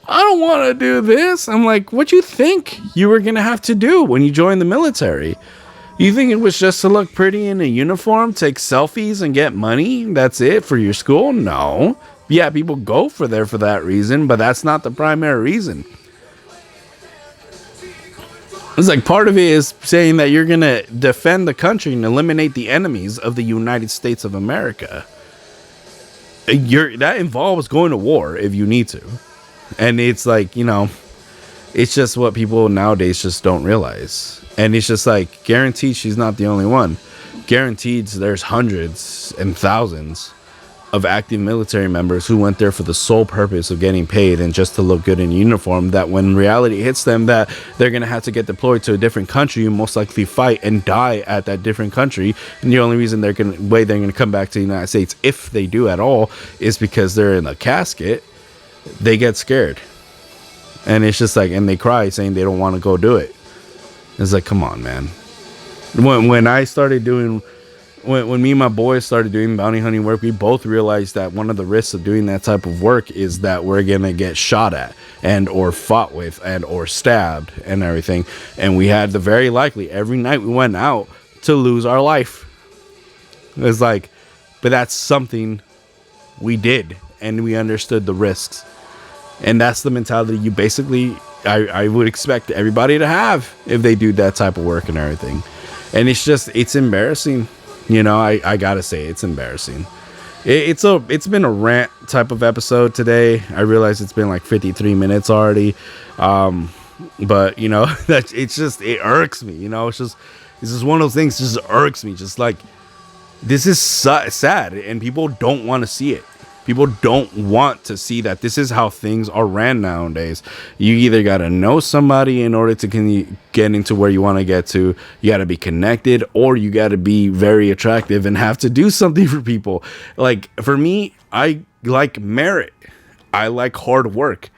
Speaker 2: I don't want to do this. I'm like, what you think you were going to have to do when you joined the military? You think it was just to look pretty in a uniform, take selfies, and get money? That's it for your school? No. Yeah, people go for that reason, but that's not the primary reason. It's like, part of it is saying that you're going to defend the country and eliminate the enemies of the United States of America. That involves going to war if you need to. And it's like, you know, it's just what people nowadays just don't realize. And it's just like, guaranteed she's not the only one. Guaranteed there's hundreds and thousands of active military members who went there for the sole purpose of getting paid and just to look good in uniform, that when reality hits them that they're going to have to get deployed to a different country and most likely fight and die at that different country, and the only reason they're going to come back to the United States, if they do at all, is because they're in a casket. They get scared, and it's just like, and they cry saying they don't want to go do it. It's like, come on, man. When I started doing, when me and my boys started doing bounty hunting work, we both realized that one of the risks of doing that type of work is that we're gonna get shot at and or fought with and or stabbed and everything, and we had the very likely every night we went out to lose our life. It's like, but that's something we did, and we understood the risks. And that's the mentality you basically, I would expect everybody to have if they do that type of work and everything. And it's embarrassing. You know, I gotta say, it's embarrassing. It's been a rant type of episode today. I realize it's been like 53 minutes already. But you know, it irks me. You know, it's just one of those things just irks me. Just like, this is sad and people don't want to see it. People don't want to see that this is how things are ran nowadays. You either got to know somebody in order to get into where you want to get to. You got to be connected, or you got to be very attractive and have to do something for people. Like for me, I like merit. I like hard work.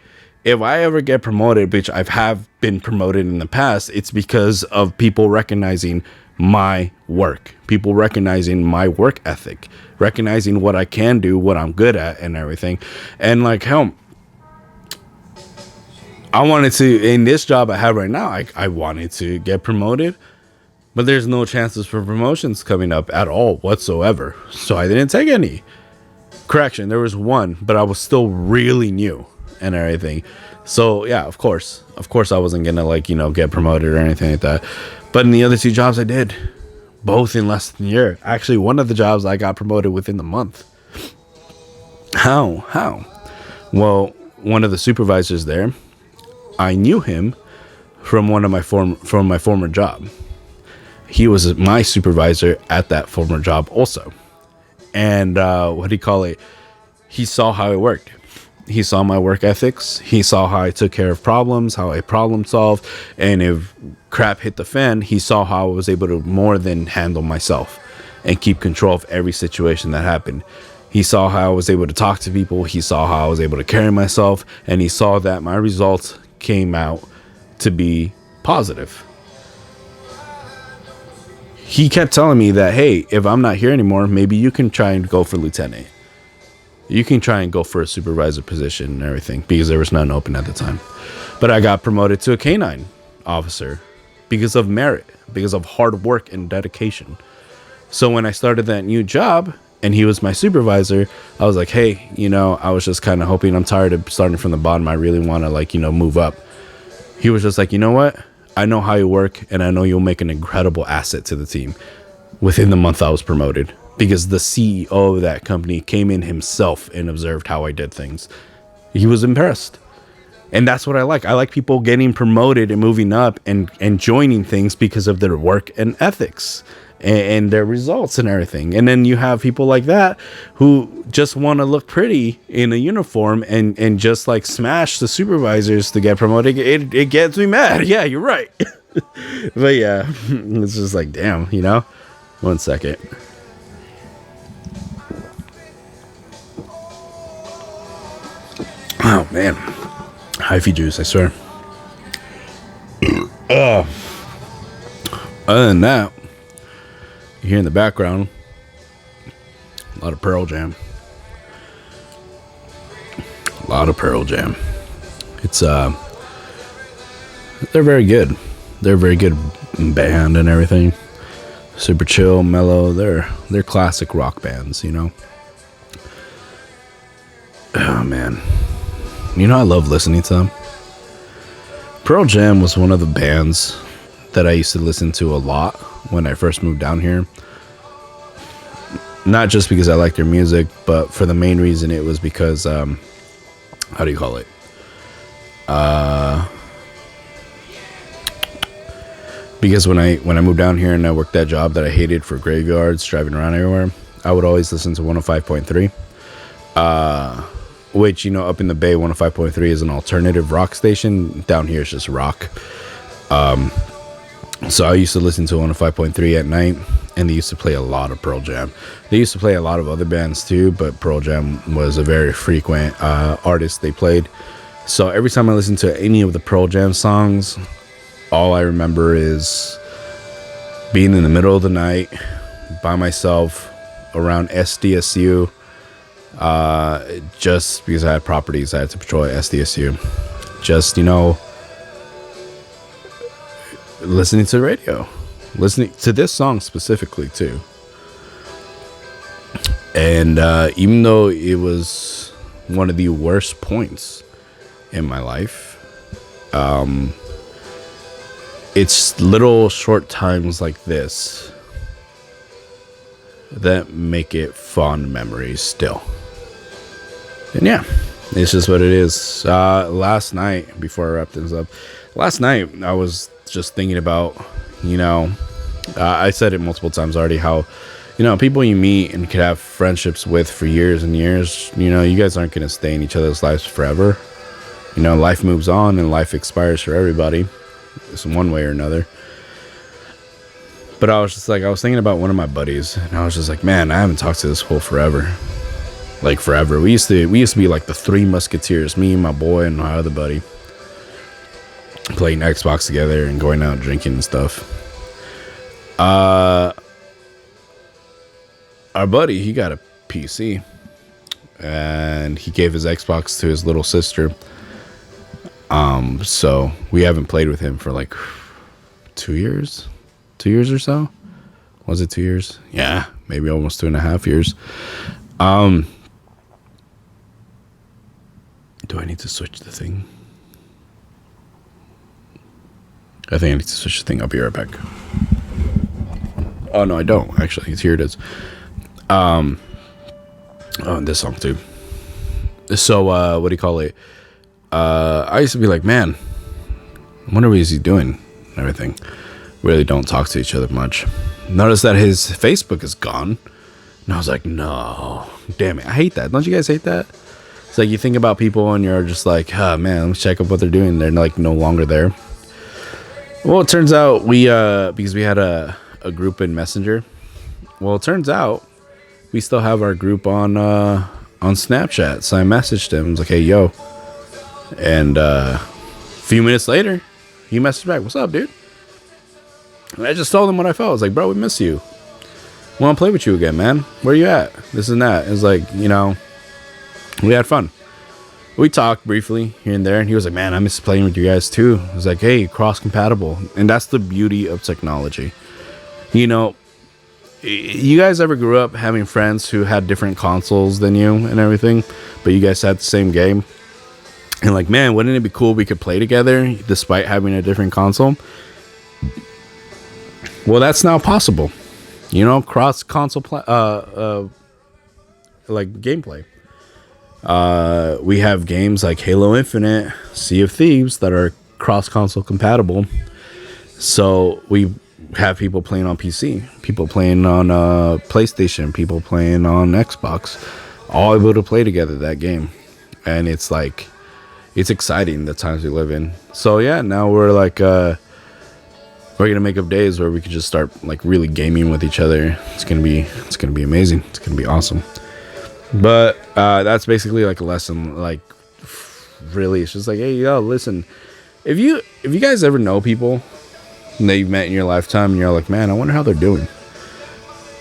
Speaker 2: If I ever get promoted, which I have been promoted in the past, it's because of people recognizing my work, people recognizing my work ethic, recognizing what I can do, what I'm good at, and everything. And like, hell, I wanted to, in this job I have right now, I wanted to get promoted, but there's no chances for promotions coming up at all whatsoever. So I didn't take any. Correction, there was one, but I was still really new and everything. So yeah, of course I wasn't gonna like, get promoted or anything like that. But in the other two jobs I did, both in less than a year. Actually, one of the jobs I got promoted within the month. How? Well, one of the supervisors there, I knew him from my former job. He was my supervisor at that former job also. And what do you call it? He saw how it worked. He saw my work ethics. He saw how I took care of problems, how I problem solved. And if crap hit the fan, he saw how I was able to more than handle myself and keep control of every situation that happened. He saw how I was able to talk to people. He saw how I was able to carry myself. And he saw that my results came out to be positive. He kept telling me that, hey, if I'm not here anymore, maybe you can try and go for lieutenant. You can try and go for a supervisor position and everything, because there was none open at the time. But I got promoted to a canine officer because of merit, because of hard work and dedication. So when I started that new job and he was my supervisor, I was like, hey, I was just kind of hoping, I'm tired of starting from the bottom. I really want to move up. He was just like, you know what? I know how you work and I know you'll make an incredible asset to the team. Within the month I was promoted, because the CEO of that company came in himself and observed how I did things. He was impressed. And that's what I like. I like people getting promoted and moving up and joining things because of their work and ethics and their results and everything. And then you have people like that who just want to look pretty in a uniform and just like smash the supervisors to get promoted. It gets me mad. Yeah, you're right. But yeah, it's just like, damn, 1 second. Oh man, hyphy juice, I swear. Other than that, you hear in the background a lot of Pearl Jam. It's they're very good. They're a very good band and everything. Super chill, mellow. They're classic rock bands, Oh man. I love listening to them. Pearl Jam was one of the bands that I used to listen to a lot when I first moved down here. Not just because I liked their music, but for the main reason it was because, how do you call it? Because when I moved down here and I worked that job that I hated for graveyards, driving around everywhere, I would always listen to 105.3. Which, up in the Bay, 105.3 is an alternative rock station. Down here it's just rock. So I used to listen to 105.3 at night, and they used to play a lot of Pearl Jam. They used to play a lot of other bands too, but Pearl Jam was a very frequent artist they played. So every time I listen to any of the Pearl Jam songs, all I remember is being in the middle of the night by myself around SDSU. Just because I had properties, I had to patrol at SDSU. Just, listening to the radio, listening to this song specifically too. And even though it was one of the worst points in my life, it's little short times like this that make it fond memories still. And yeah, it's just what it is. Last night, before I wrap things up, I was just thinking about, I said it multiple times already, how, you know, people you meet and could have friendships with for years and years, you know, you guys aren't going to stay in each other's lives forever. You know, life moves on and life expires for everybody. It's one way or another. But I was thinking about one of my buddies, and I was just like, man, I haven't talked to this fool forever. Like forever. We used to be like the three musketeers, me, my boy, and my other buddy, playing Xbox together and going out drinking and stuff. Our buddy, he got a PC, and he gave his Xbox to his little sister. So we haven't played with him for like 2 years or so. Was it 2 years? Yeah, maybe almost 2.5 years. Do I need to switch the thing? I think I need to switch the thing. I'll be right back. Oh no, I don't actually. Here it is. Oh, and this song too. So what do you call it? I used to be like, man, I wonder what he's doing and everything. Really don't talk to each other much. Notice that his Facebook is gone. And I was like, no, damn it. I hate that. Don't you guys hate that? It's like you think about people and you're just like, oh man, let's check up what they're doing. They're like no longer there. Well, it turns out because we had a group in Messenger. Well, it turns out we still have our group on Snapchat. So I messaged him. I was like, hey, yo. And a few minutes later, he messaged back, what's up, dude? And I just told him what I felt. I was like, bro, we miss you. Want to play with you again, man. Where you at? This and that. It was like, you know, we had fun. We talked briefly here and there, and he was like, man, I miss playing with you guys too. I was like, hey, cross-compatible. And that's the beauty of technology. You know, you guys ever grew up having friends who had different consoles than you and everything, but you guys had the same game? And like, man, wouldn't it be cool if we could play together despite having a different console? Well, that's now possible. You know, cross-console like gameplay. We have games like Halo Infinite, Sea of Thieves that are cross-console compatible. So we have people playing on PC, people playing on PlayStation, people playing on Xbox, all able to play together that game. And it's like, it's exciting the times we live in. So yeah, now we're like, we're gonna make up days where we could just start like really gaming with each other. It's gonna be amazing. It's gonna be awesome. But that's basically like a lesson. Like, really, it's just like, hey, yo, listen. If you guys ever know people that you've met in your lifetime, and you're like, man, I wonder how they're doing.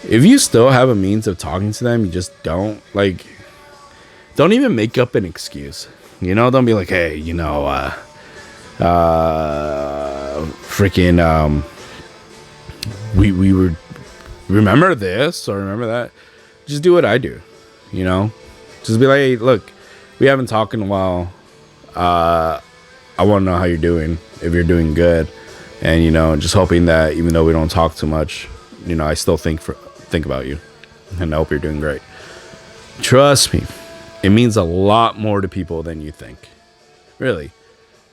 Speaker 2: If you still have a means of talking to them, you just don't even make up an excuse. You know, don't be like, hey, you know, freaking, we were, remember this or remember that. Just do what I do. You know, just be like, hey, look, we haven't talked in a while. I want to know how you're doing, if you're doing good. And, you know, just hoping that even though we don't talk too much, you know, I still think about you. And I hope you're doing great. Trust me, it means a lot more to people than you think. Really.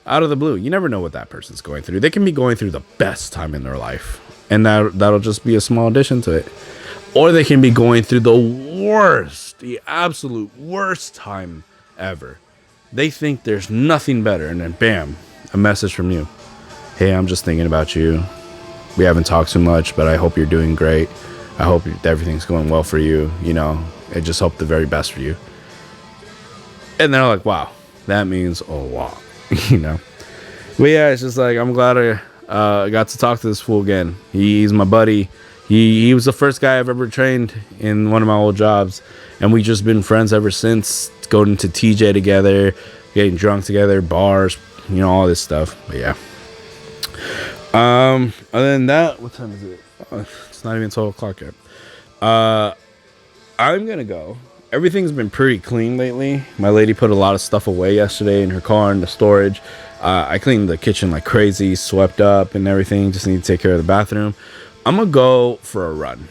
Speaker 2: Out of the blue, you never know what that person's going through. They can be going through the best time in their life. And that'll just be a small addition to it. Or they can be going through the absolute worst time ever. They think there's nothing better. And then bam, a message from you. Hey, I'm just thinking about you. We haven't talked too much, but I hope you're doing great. I hope everything's going well for you. You know, I just hope the very best for you. And they're like, wow, that means a lot. You know. But yeah, it's just like, I'm glad I got to talk to this fool again. He's my buddy. He was the first guy I've ever trained in one of my old jobs, and we just been friends ever since. Going to TJ together, getting drunk together, bars, you know, all this stuff. But yeah. Other than that, what time is it? Oh, it's not even 12 o'clock yet. I'm gonna go. Everything's been pretty clean lately. My lady put a lot of stuff away yesterday in her car in the storage. I cleaned the kitchen like crazy, swept up and everything. Just need to take care of the bathroom. I'm gonna go for a run.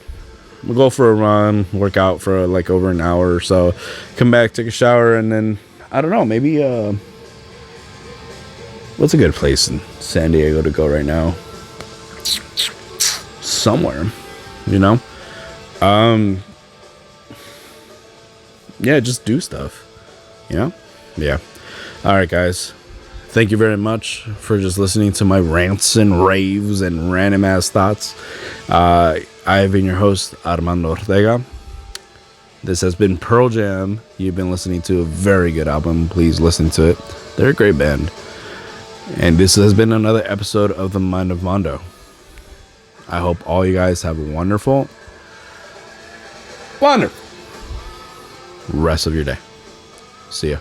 Speaker 2: Work out for like over an hour or so, come back, take a shower, and then I don't know, maybe what's a good place in San Diego to go right now? Somewhere, you know. Yeah, just do stuff. You know? Yeah. All right, guys. Thank you very much for just listening to my rants and raves and random ass thoughts. I've been your host, Armando Ortega. This has been Pearl Jam. You've been listening to a very good album. Please listen to it. They're a great band. And this has been another episode of The Mind of Mando. I hope all you guys have a wonderful rest of your day. See ya.